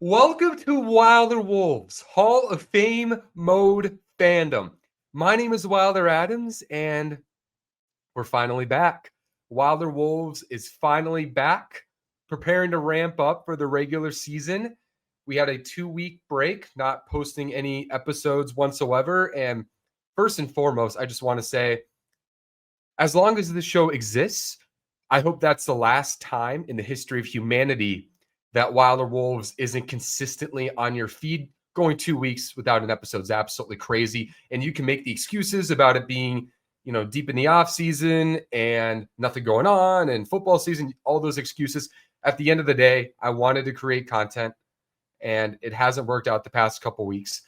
Welcome to Wilder Wolves, Hall of Fame mode fandom. My name is Wilder Adams, and we're finally back. Wilder Wolves is finally back, preparing to ramp up for the regular season. We had a 2-week break, not posting any episodes whatsoever. And first and foremost, I just want to say, as long as this show exists, I hope that's the last time in the history of humanity that Wilder Wolves isn't consistently on your feed. Going 2 weeks without an episode is absolutely crazy. And you can make the excuses about it being, deep in the off season and nothing going on and football season, all those excuses. At the end of the day, I wanted to create content and it hasn't worked out the past couple weeks,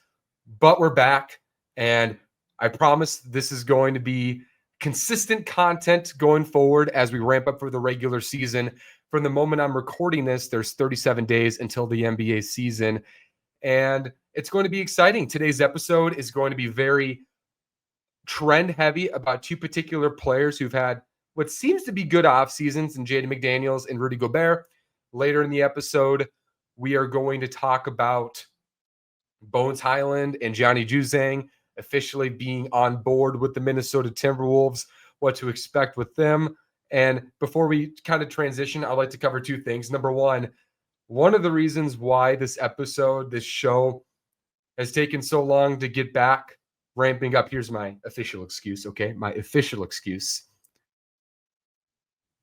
but we're back. And I promise this is going to be consistent content going forward as we ramp up for the regular season. From the moment I'm recording this, there's 37 days until the NBA season, and it's going to be exciting. Today's episode is going to be very trend heavy about two particular players who've had what seems to be good off seasons in Jaden McDaniels and Rudy Gobert. Later in the episode, we are going to talk about Bones Hyland and Johnny Juzang officially being on board with the Minnesota Timberwolves, what to expect with them. And before we kind of transition, I'd like to cover two things. Number one of the reasons why this show has taken so long to get back, ramping up. Here's my official excuse, okay? My official excuse.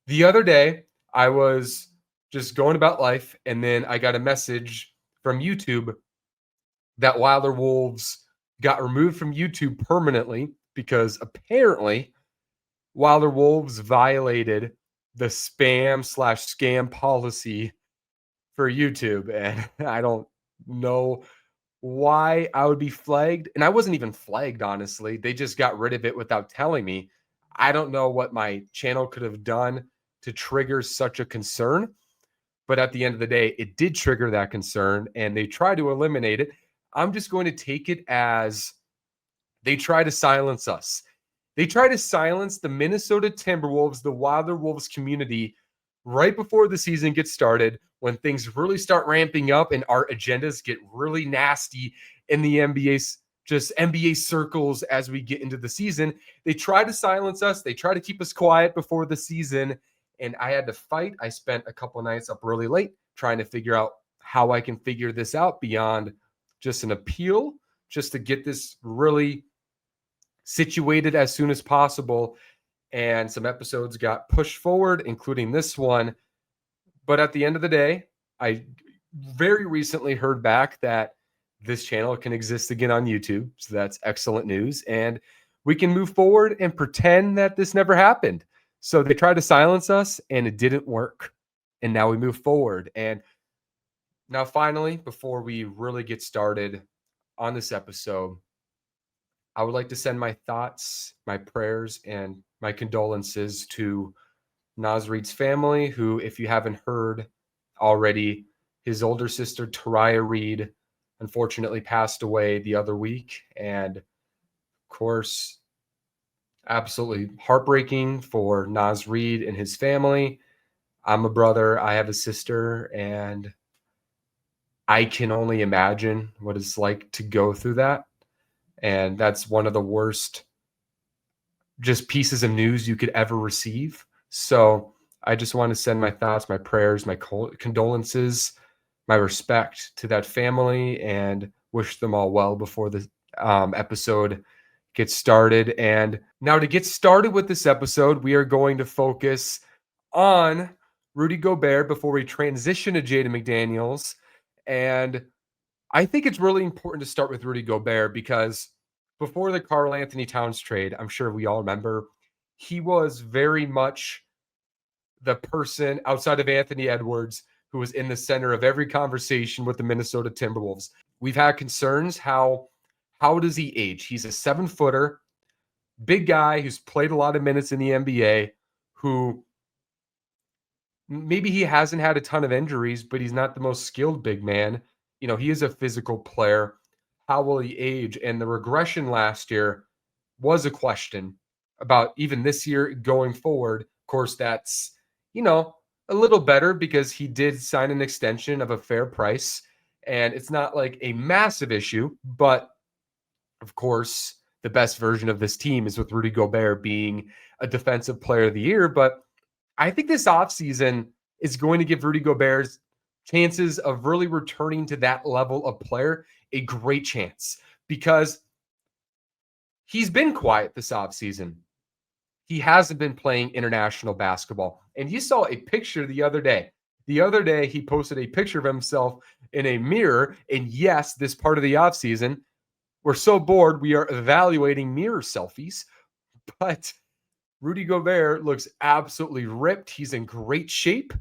The other day, I was just going about life, and then I got a message from YouTube that Wilder Wolves got removed from YouTube permanently because apparently Wilder Wolves violated the spam/scam policy for YouTube. And I don't know why I would be flagged. And I wasn't even flagged, honestly. They just got rid of it without telling me. I don't know what my channel could have done to trigger such a concern. But at the end of the day, it did trigger that concern, and they tried to eliminate it. I'm just going to take it as they try to silence us. They try to silence the Minnesota Timberwolves, the Wilder Wolves community, right before the season gets started, when things really start ramping up and our agendas get really nasty in the NBA circles as we get into the season. They try to silence us. They try to keep us quiet before the season, and I had to fight. I spent a couple nights up really late trying to figure out how I can figure this out beyond just an appeal, just to get this really situated as soon as possible. And some episodes got pushed forward, including this one. But at the end of the day, I very recently heard back that this channel can exist again on YouTube. So that's excellent news. And we can move forward and pretend that this never happened. So they tried to silence us and it didn't work. And now we move forward. And now, finally, before we really get started on this episode, I would like to send my thoughts, my prayers, and my condolences to Naz Reid's family, who, if you haven't heard already, his older sister, Taraya Reid, unfortunately passed away the other week. And, of course, absolutely heartbreaking for Naz Reid and his family. I'm a brother. I have a sister, and I can only imagine what it's like to go through that. And that's one of the worst just pieces of news you could ever receive. So I just want to send my thoughts, my prayers, my condolences, my respect to that family, and wish them all well before the episode gets started. And now, to get started with this episode, we are going to focus on Rudy Gobert before we transition to Jaden McDaniels. And I think it's really important to start with Rudy Gobert because before the Karl Anthony Towns trade, I'm sure we all remember, he was very much the person outside of Anthony Edwards who was in the center of every conversation with the Minnesota Timberwolves. We've had concerns. How does he age? He's a 7-footer, big guy who's played a lot of minutes in the NBA, who maybe he hasn't had a ton of injuries, but he's not the most skilled big man. He is a physical player. How will he age? And the regression last year was a question about even this year going forward. Of course, that's, a little better because he did sign an extension of a fair price. And it's not like a massive issue, but of course, the best version of this team is with Rudy Gobert being a defensive player of the year. But I think this offseason is going to give Rudy Gobert's chances of really returning to that level of player a great chance because he's been quiet this offseason. He hasn't been playing international basketball. And you saw a picture the other day. The other day, he posted a picture of himself in a mirror. And yes, this part of the offseason, we're so bored, we are evaluating mirror selfies. But Rudy Gobert looks absolutely ripped. He's in great shape.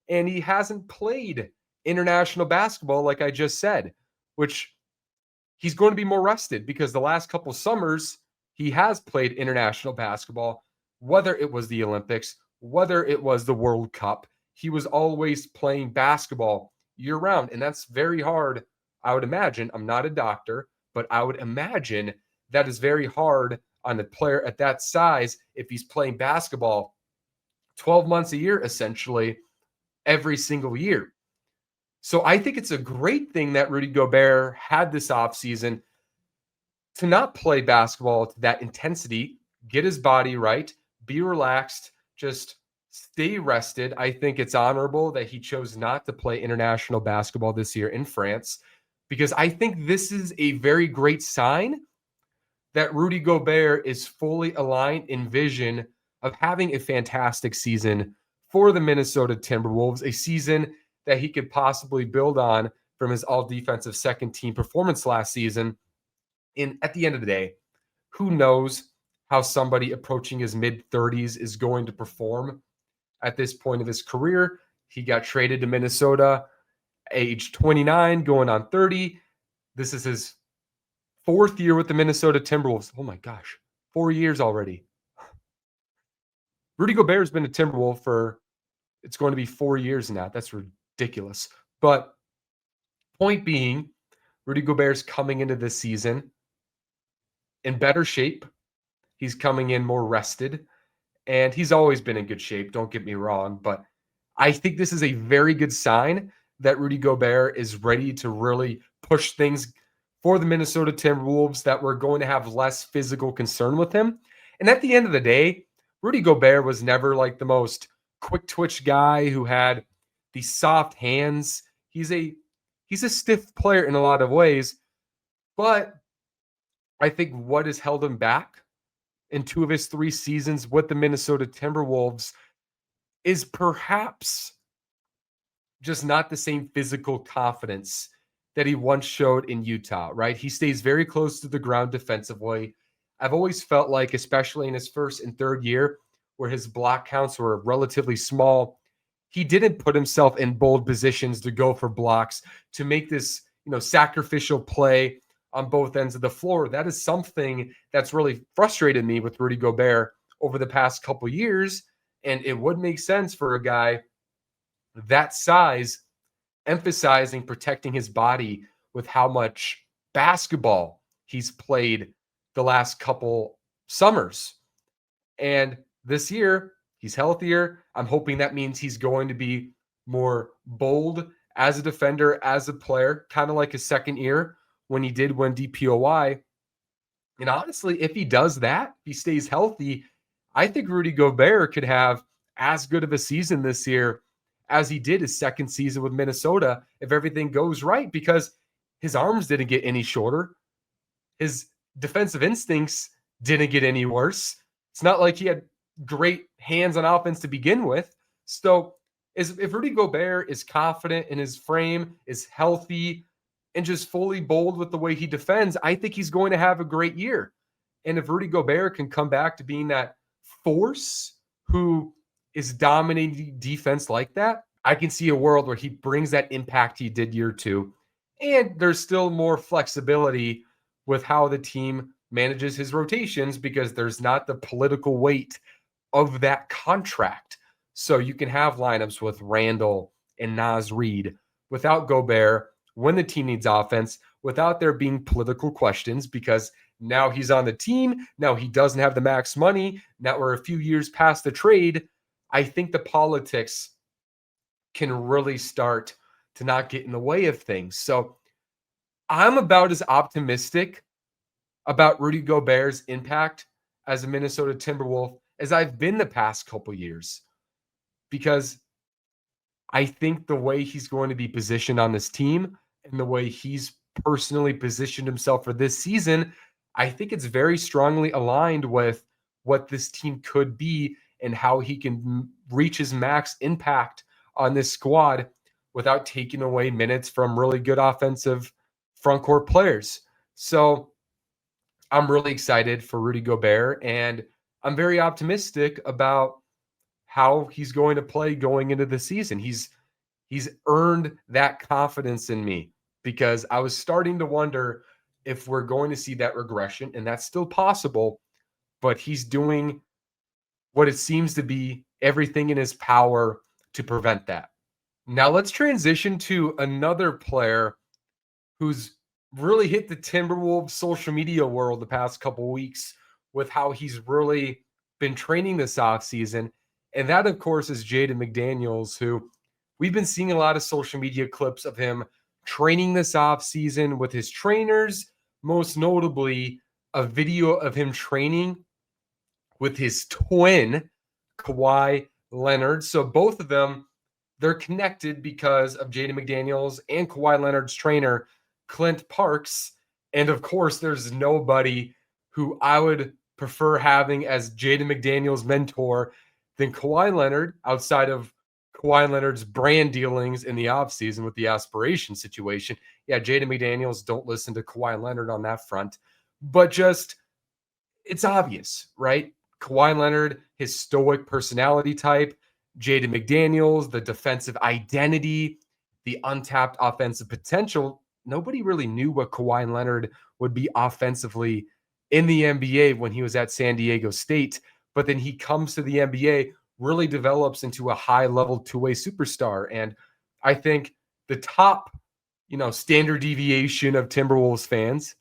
And he hasn't played international basketball, like I just said, which he's going to be more rested because the last couple summers, he has played international basketball, whether it was the Olympics, whether it was the World Cup. He was always playing basketball year round. And that's very hard, I would imagine. I'm not a doctor, but I would imagine that is very hard on a player at that size if he's playing basketball 12 months a year, essentially, every single year. So I think it's a great thing that Rudy Gobert had this offseason to not play basketball to that intensity, get his body right, be relaxed, just stay rested. I think it's honorable that he chose not to play international basketball this year in France because I think this is a very great sign that Rudy Gobert is fully aligned in vision of having a fantastic season for the Minnesota Timberwolves, a season that he could possibly build on from his all-defensive second-team performance last season. And at the end of the day, who knows how somebody approaching his mid-30s is going to perform at this point of his career. He got traded to Minnesota, age 29, going on 30. This is his fourth year with the Minnesota Timberwolves. Oh my gosh, 4 years already. Rudy Gobert has been a Timberwolf for, it's going to be 4 years now. That's ridiculous. But point being, Rudy Gobert's coming into this season in better shape. He's coming in more rested. And he's always been in good shape, don't get me wrong. But I think this is a very good sign that Rudy Gobert is ready to really push things for the Minnesota Timberwolves, that we're going to have less physical concern with him. And at the end of the day, Rudy Gobert was never like the most quick twitch guy who had these soft hands. He's a stiff player in a lot of ways. But I think what has held him back in 2 of his 3 seasons with the Minnesota Timberwolves is perhaps just not the same physical confidence that he once showed in Utah, right? He stays very close to the ground defensively. I've always felt like, especially in his first and third year, where his block counts were relatively small, he didn't put himself in bold positions to go for blocks, to make this, sacrificial play on both ends of the floor. That is something that's really frustrated me with Rudy Gobert over the past couple years. And it would make sense for a guy that size emphasizing protecting his body with how much basketball he's played the last couple summers. And this year, he's healthier. I'm hoping that means he's going to be more bold as a defender, as a player, kind of like his second year when he did win DPOY. And honestly, if he does that, if he stays healthy, I think Rudy Gobert could have as good of a season this year as he did his second season with Minnesota if everything goes right, because his arms didn't get any shorter. His defensive instincts didn't get any worse. It's not like he had great hands on offense to begin with. So if Rudy Gobert is confident in his frame, is healthy, and just fully bold with the way he defends, I think he's going to have a great year. And if Rudy Gobert can come back to being that force who is dominating defense like that, I can see a world where he brings that impact he did year 2. And there's still more flexibility with how the team manages his rotations because there's not the political weight of that contract. So you can have lineups with Randall and Naz Reid without Gobert when the team needs offense, without there being political questions, because now he's on the team. Now he doesn't have the max money. Now we're a few years past the trade. I think the politics can really start to not get in the way of things. So I'm about as optimistic about Rudy Gobert's impact as a Minnesota Timberwolf as I've been the past couple years, because I think the way he's going to be positioned on this team and the way he's personally positioned himself for this season, I think it's very strongly aligned with what this team could be and how he can reach his max impact on this squad without taking away minutes from really good offensive front court players. So I'm really excited for Rudy Gobert, and I'm very optimistic about how he's going to play going into the season. He's earned that confidence in me, because I was starting to wonder if we're going to see that regression, and that's still possible, but he's doing what it seems to be everything in his power to prevent that. Now let's transition to another player who's really hit the Timberwolves social media world the past couple weeks with how he's really been training this offseason. And that, of course, is Jaden McDaniels, who we've been seeing a lot of social media clips of him training this offseason with his trainers, most notably a video of him training with his twin, Kawhi Leonard. So both of them, they're connected because of Jaden McDaniels and Kawhi Leonard's trainer, Clint Parks. And of course, there's nobody who I would prefer having as Jaden McDaniels' mentor than Kawhi Leonard, outside of Kawhi Leonard's brand dealings in the offseason with the aspiration situation. Yeah, Jaden McDaniels, don't listen to Kawhi Leonard on that front. But just, it's obvious, right? Kawhi Leonard, his stoic personality type, Jaden McDaniels, the defensive identity, the untapped offensive potential. Nobody really knew what Kawhi Leonard would be offensively in the NBA when he was at San Diego State. But then he comes to the NBA, really develops into a high-level two-way superstar. And I think the top, standard deviation of Timberwolves fans,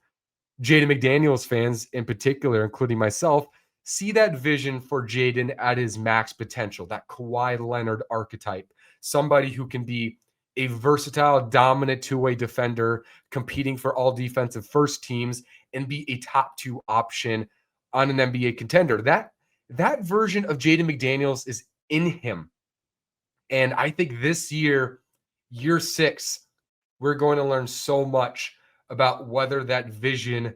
Jaden McDaniels fans in particular, including myself, see that vision for Jaden at his max potential, that Kawhi Leonard archetype, somebody who can be a versatile, dominant two-way defender, competing for all defensive first teams, and be a top two option on an NBA contender. That version of Jaden McDaniels is in him. And I think this year 6, we're going to learn so much about whether that vision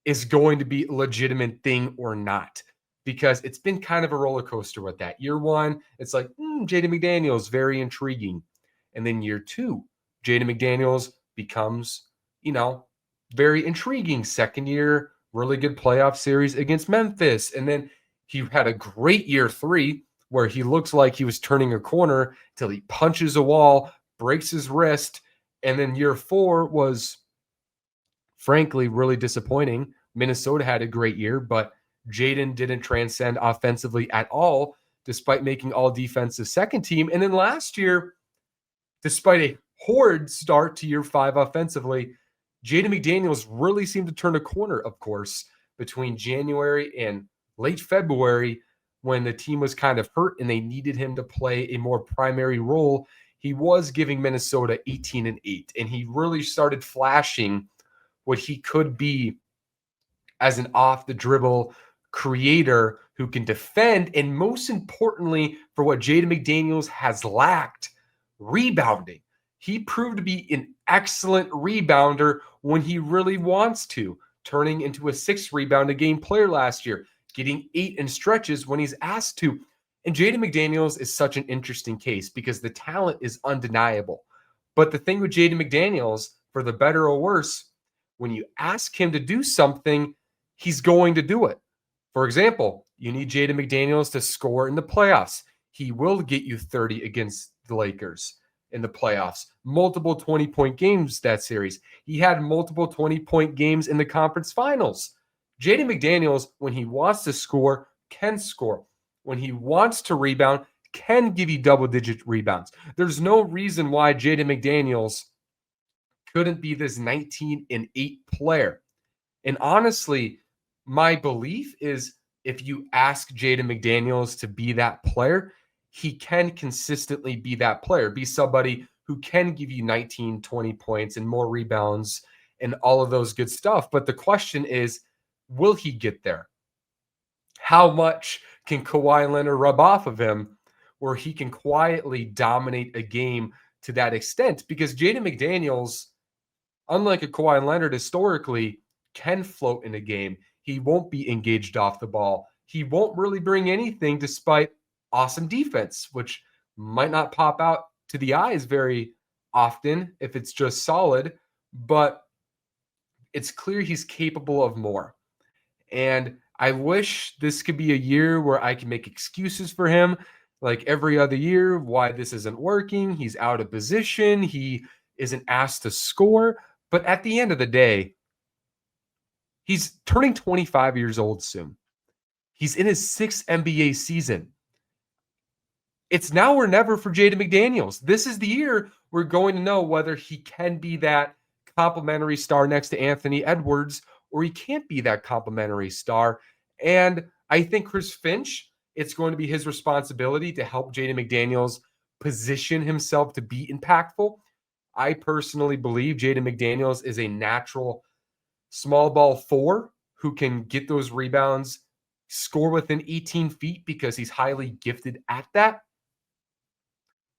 is going to be a legitimate thing or not, because it's been kind of a roller coaster with that. Year 1, it's like, Jaden McDaniels, very intriguing. And then year 2, Jaden McDaniels becomes, very intriguing. Second year, really good playoff series against Memphis. And then he had a great year 3 where he looks like he was turning a corner till he punches a wall, breaks his wrist. And then year 4 was, frankly, really disappointing. Minnesota had a great year, but Jaden didn't transcend offensively at all, despite making all defensive second team. And then last year, despite a horrid start to year 5 offensively, Jaden McDaniels really seemed to turn a corner, of course, between January and late February, when the team was kind of hurt and they needed him to play a more primary role. He was giving Minnesota 18-8, and he really started flashing what he could be as an off the dribble creator who can defend, and most importantly, for what Jaden McDaniels has lacked, rebounding. He proved to be an excellent rebounder when he really wants to, turning into a 6 rebound a game player last year, getting 8 in stretches when he's asked to. And Jaden McDaniels is such an interesting case because the talent is undeniable. But the thing with Jaden McDaniels, for the better or worse, when you ask him to do something, he's going to do it. For example, you need Jaden McDaniels to score in the playoffs. He will get you 30 against the Lakers in the playoffs. Multiple 20-point games that series. He had multiple 20-point games in the conference finals. Jaden McDaniels, when he wants to score, can score. When he wants to rebound, can give you double-digit rebounds. There's no reason why Jaden McDaniels couldn't be this 19-8 player. And honestly, my belief is if you ask Jaden McDaniels to be that player, he can consistently be that player, be somebody who can give you 19, 20 points and more rebounds and all of those good stuff. But the question is, will he get there? How much can Kawhi Leonard rub off of him where he can quietly dominate a game to that extent? Because Jaden McDaniels, unlike a Kawhi Leonard historically, can float in a game. He won't be engaged off the ball. He won't really bring anything despite awesome defense, which might not pop out to the eyes very often if it's just solid, but it's clear he's capable of more. And I wish this could be a year where I can make excuses for him, like every other year, why this isn't working. He's out of position. He isn't asked to score. But at the end of the day, he's turning 25 years old soon. He's in his sixth NBA season. It's now or never for Jaden McDaniels. This is the year we're going to know whether he can be that complimentary star next to Anthony Edwards or he can't be that complimentary star. And I think Chris Finch, it's going to be his responsibility to help Jaden McDaniels position himself to be impactful. I personally believe Jaden McDaniels is a natural small ball four who can get those rebounds, score within 18 feet because he's highly gifted at that.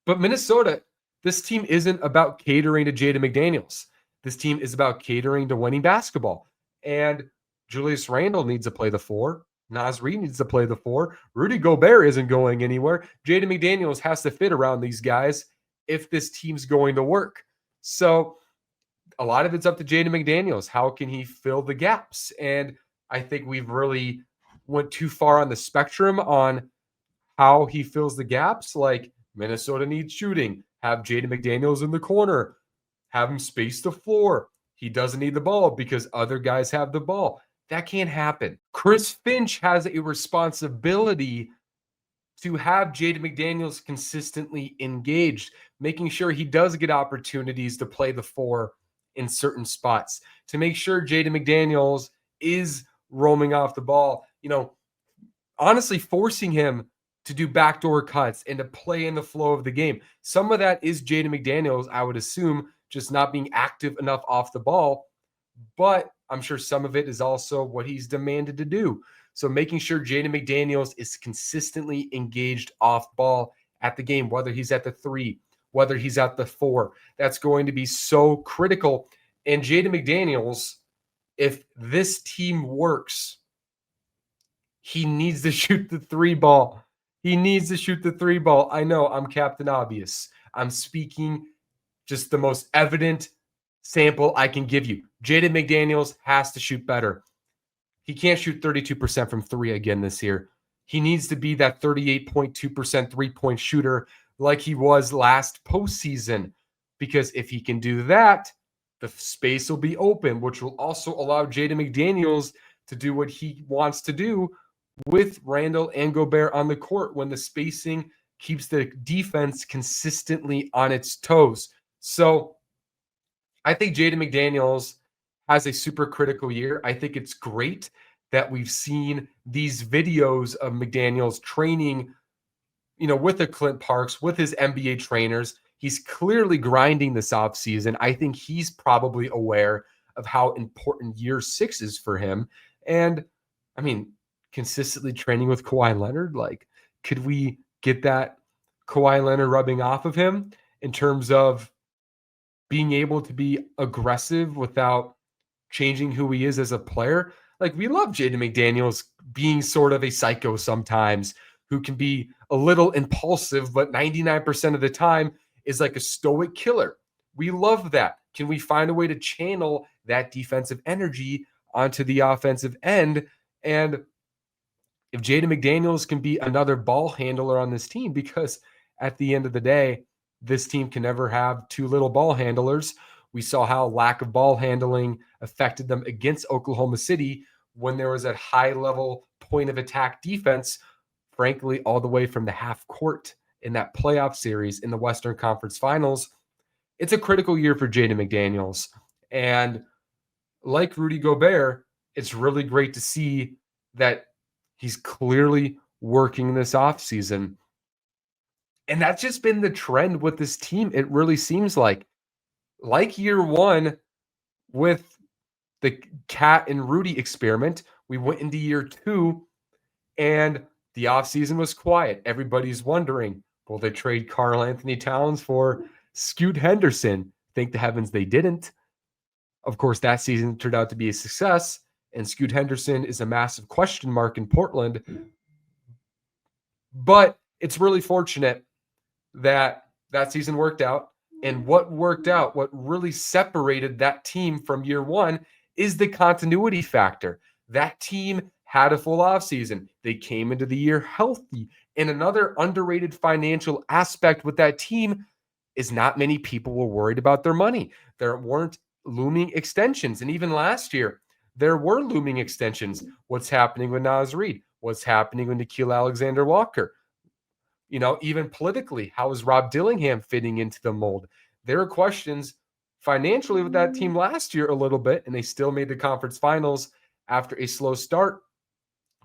But Minnesota, this team isn't about catering to Jaden McDaniels. This team is about catering to winning basketball. And Julius Randle needs to play the four. Naz Reid needs to play the four. Rudy Gobert isn't going anywhere. Jaden McDaniels has to fit around these guys if this team's going to work. So a lot of it's up to Jaden McDaniels. How can he fill the gaps? And I think we've really went too far on the spectrum on how he fills the gaps. Like Minnesota needs shooting. Have Jaden McDaniels in the corner. Have him space the floor. He doesn't need the ball because other guys have the ball. That can't happen. Chris Finch has a responsibility to have Jaden McDaniels consistently engaged, making sure he does get opportunities to play the four in certain spots, to make sure Jaden McDaniels is roaming off the ball, honestly forcing him to do backdoor cuts and to play in the flow of the game. Some of that is Jaden McDaniels, I would assume, just not being active enough off the ball. But I'm sure some of it is also what he's demanded to do. So making sure Jaden McDaniels is consistently engaged off ball at the game, whether he's at the three, whether he's at the four, that's going to be so critical. And Jaden McDaniels, if this team works, he needs to shoot the three ball. He needs to shoot the three ball. I know I'm Captain Obvious. I'm speaking just the most evident sample I can give you. Jaden McDaniels has to shoot better. He can't shoot 32% from three again this year. He needs to be that 38.2% three-point shooter like he was last postseason. Because if he can do that, the space will be open, which will also allow Jaden McDaniels to do what he wants to do with Randle and Gobert on the court when the spacing keeps the defense consistently on its toes. So I think Jaden McDaniels has a super critical year. I think it's great that we've seen these videos of McDaniels training, with the Clint Parks, with his NBA trainers. He's clearly grinding this offseason. I think he's probably aware of how important year 6 is for him. And consistently training with Kawhi Leonard, could we get that Kawhi Leonard rubbing off of him in terms of being able to be aggressive without changing who he is as a player? We love Jaden McDaniels being sort of a psycho sometimes, who can be a little impulsive, but 99% of the time is like a stoic killer. We love that. Can we find a way to channel that defensive energy onto the offensive end? And if Jaden McDaniels can be another ball handler on this team, because at the end of the day, this team can never have too little ball handlers. We saw how lack of ball handling affected them against Oklahoma City when there was a high-level point of attack defense, frankly, all the way from the half court in that playoff series in the Western Conference Finals. It's a critical year for Jaden McDaniels. And like Rudy Gobert, it's really great to see that he's clearly working this offseason. And that's just been the trend with this team. It really seems like year one, with the Cat and Rudy experiment, we went into year 2 and the offseason was quiet. Everybody's wondering, will they trade Karl Anthony Towns for Scoot Henderson? Thank the heavens they didn't. Of course, that season turned out to be a success, and Scoot Henderson is a massive question mark in Portland. But it's really fortunate that that season worked out. And what worked out, what really separated that team from year 1 is the continuity factor. That team had a full offseason. They came into the year healthy. And another underrated financial aspect with that team is not many people were worried about their money. There weren't looming extensions. And even last year, there were looming extensions. What's happening with Naz Reid? What's happening with Nickeil Alexander-Walker? Even politically, how is Rob Dillingham fitting into the mold? There are questions financially with that team last year a little bit, and they still made the conference finals after a slow start.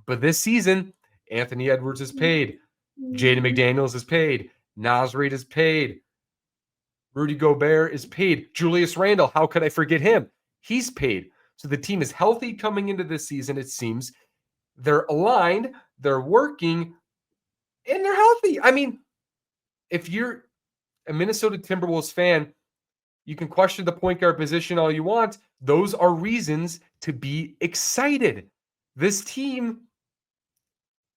But this season, Anthony Edwards is paid. Jaden McDaniels is paid. Naz Reid is paid. Rudy Gobert is paid. Julius Randle, how could I forget him? He's paid. So the team is healthy coming into this season, it seems. They're aligned. They're working. And they're healthy. I mean, if you're a Minnesota Timberwolves fan, you can question the point guard position all you want. Those are reasons to be excited. This team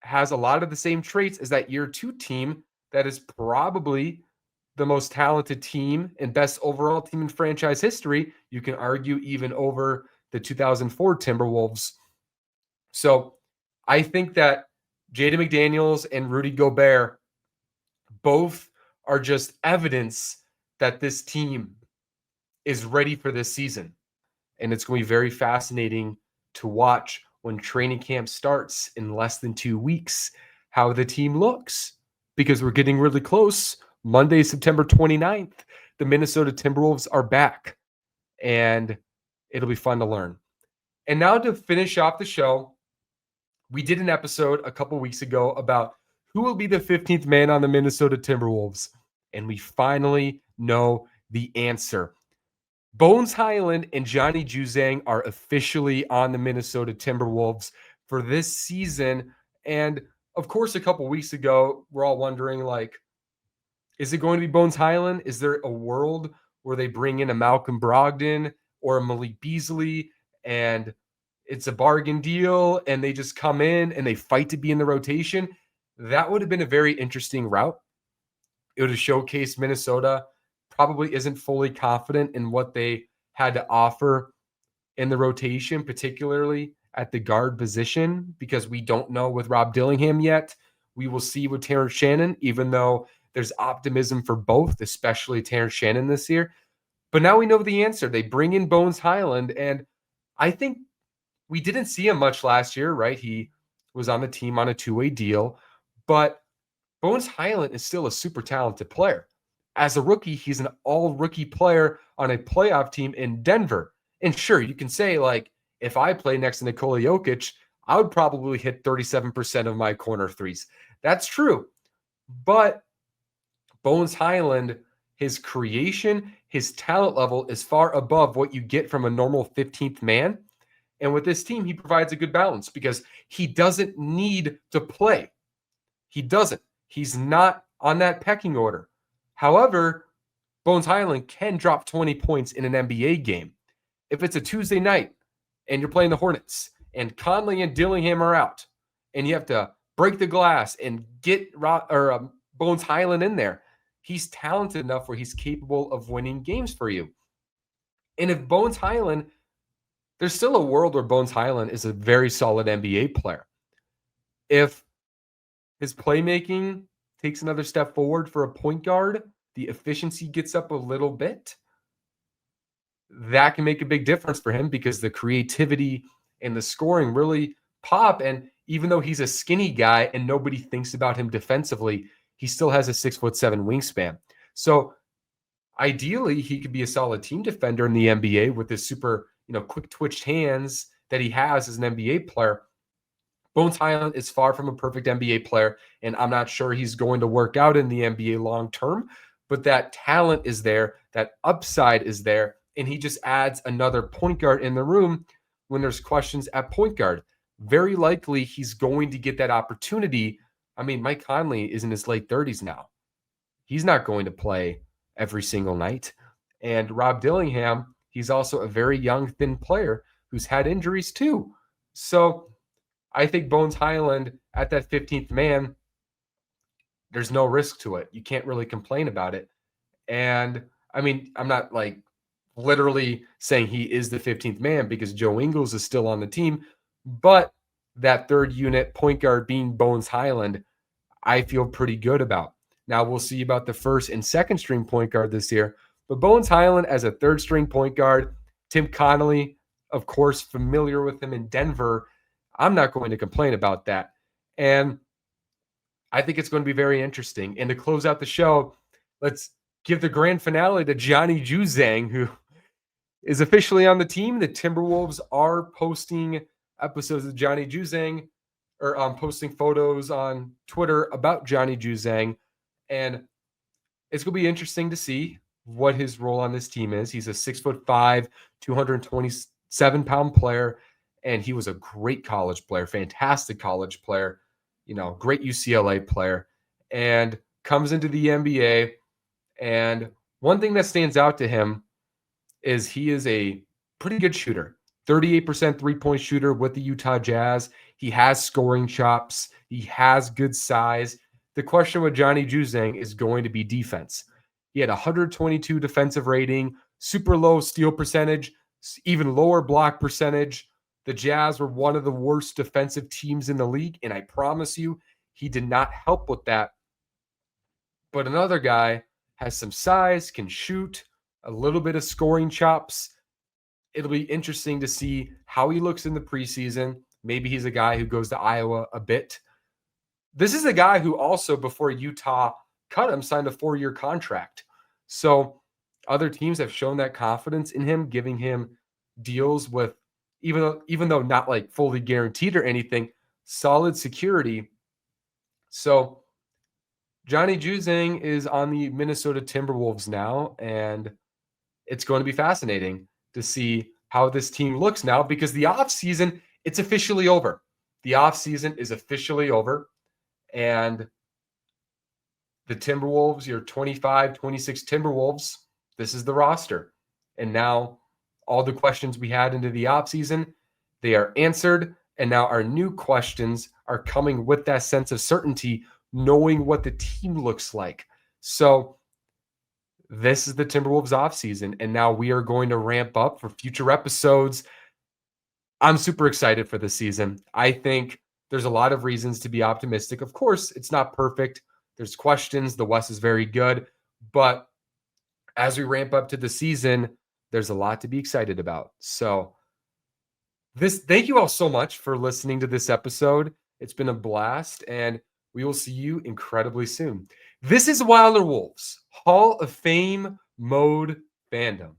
has a lot of the same traits as that year 2 team that is probably the most talented team and best overall team in franchise history. You can argue even over the 2004 Timberwolves. So I think that Jaden McDaniels and Rudy Gobert both are just evidence that this team is ready for this season. And it's going to be very fascinating to watch when training camp starts in less than 2 weeks, how the team looks, because we're getting really close. Monday, September 29th, the Minnesota Timberwolves are back, and it'll be fun to learn. And now to finish off the show, we did an episode a couple weeks ago about who will be the 15th man on the Minnesota Timberwolves. And we finally know the answer. Bones Hyland and Johnny Juzang are officially on the Minnesota Timberwolves for this season. And of course, a couple weeks ago, we're all wondering, is it going to be Bones Hyland? Is there a world where they bring in a Malcolm Brogdon or a Malik Beasley and it's a bargain deal and they just come in and they fight to be in the rotation? That would have been a very interesting route. It would have showcased Minnesota probably isn't fully confident in what they had to offer in the rotation, particularly at the guard position, because we don't know with Rob Dillingham yet. We will see with Terrence Shannon, even though there's optimism for both, especially Terrence Shannon this year. But now we know the answer. They bring in Bones Hyland, and I think we didn't see him much last year, right? He was on the team on a 2-way deal, but Bones Hyland is still a super talented player. As a rookie, he's an all-rookie player on a playoff team in Denver. And sure, you can say, if I play next to Nikola Jokic, I would probably hit 37% of my corner threes. That's true. But Bones Hyland, his creation, his talent level is far above what you get from a normal 15th man. And with this team, he provides a good balance because he doesn't need to play. He doesn't. He's not on that pecking order. However, Bones Hyland can drop 20 points in an NBA game. If it's a Tuesday night and you're playing the Hornets and Conley and Dillingham are out and you have to break the glass and get Bones Hyland in there, he's talented enough where he's capable of winning games for you. And if Bones Hyland, there's still a world where Bones Hyland is a very solid NBA player. If his playmaking takes another step forward for a point guard, the efficiency gets up a little bit, that can make a big difference for him because the creativity and the scoring really pop. And even though he's a skinny guy and nobody thinks about him defensively, he still has a 6'7" wingspan. So ideally, he could be a solid team defender in the NBA with his super, quick twitched hands that he has as an NBA player. Bones Hyland is far from a perfect NBA player, and I'm not sure he's going to work out in the NBA long term, but that talent is there, that upside is there, and he just adds another point guard in the room when there's questions at point guard. Very likely he's going to get that opportunity. I mean, Mike Conley is in his late 30s now. He's not going to play every single night. And Rob Dillingham, he's also a very young, thin player who's had injuries too. So I think Bones Hyland at that 15th man, there's no risk to it. You can't really complain about it. And I mean, I'm not like literally saying he is the 15th man because Joe Ingles is still on the team, but that third unit point guard being Bones Hyland, I feel pretty good about. Now we'll see about the first and second string point guard this year, but Bones Hyland as a third string point guard, Tim Connolly, of course, familiar with him in Denver. I'm not going to complain about that. And I think it's going to be very interesting. And to close out the show, let's give the grand finale to Johnny Juzang, who is officially on the team. The Timberwolves are posting episodes of Johnny Juzang, or posting photos on Twitter about Johnny Juzang. And it's going to be interesting to see what his role on this team is. He's a 6'5", 227-pound player, and he was a great college player, fantastic college player, great UCLA player, and comes into the NBA. And one thing that stands out to him is he is a pretty good shooter, 38% three-point shooter with the Utah Jazz. He has scoring chops. He has good size. The question with Johnny Juzang is going to be defense. He had 122 defensive rating, super low steal percentage, even lower block percentage. The Jazz were one of the worst defensive teams in the league, and I promise you, he did not help with that. But another guy has some size, can shoot, a little bit of scoring chops. It'll be interesting to see how he looks in the preseason. Maybe he's a guy who goes to Iowa a bit. This is a guy who also, before Utah cut him, signed a 4-year contract. So other teams have shown that confidence in him, giving him deals with, even though not like fully guaranteed or anything, solid security. So Johnny Juzang is on the Minnesota Timberwolves now, and it's going to be fascinating to see how this team looks now, because the offseason, it's officially over. The offseason is officially over, and the Timberwolves, your 25, 26 Timberwolves, this is the roster. And now all the questions we had into the offseason, they are answered, and now our new questions are coming with that sense of certainty, knowing what the team looks like. So this is the Timberwolves offseason, and now we are going to ramp up for future episodes. I'm super excited for this season. I think there's a lot of reasons to be optimistic. Of course, it's not perfect. There's questions. The West is very good. But as we ramp up to the season, there's a lot to be excited about. So thank you all so much for listening to this episode. It's been a blast, and we will see you incredibly soon. This is Wilder Wolves, Hall of Fame Mode Fandom.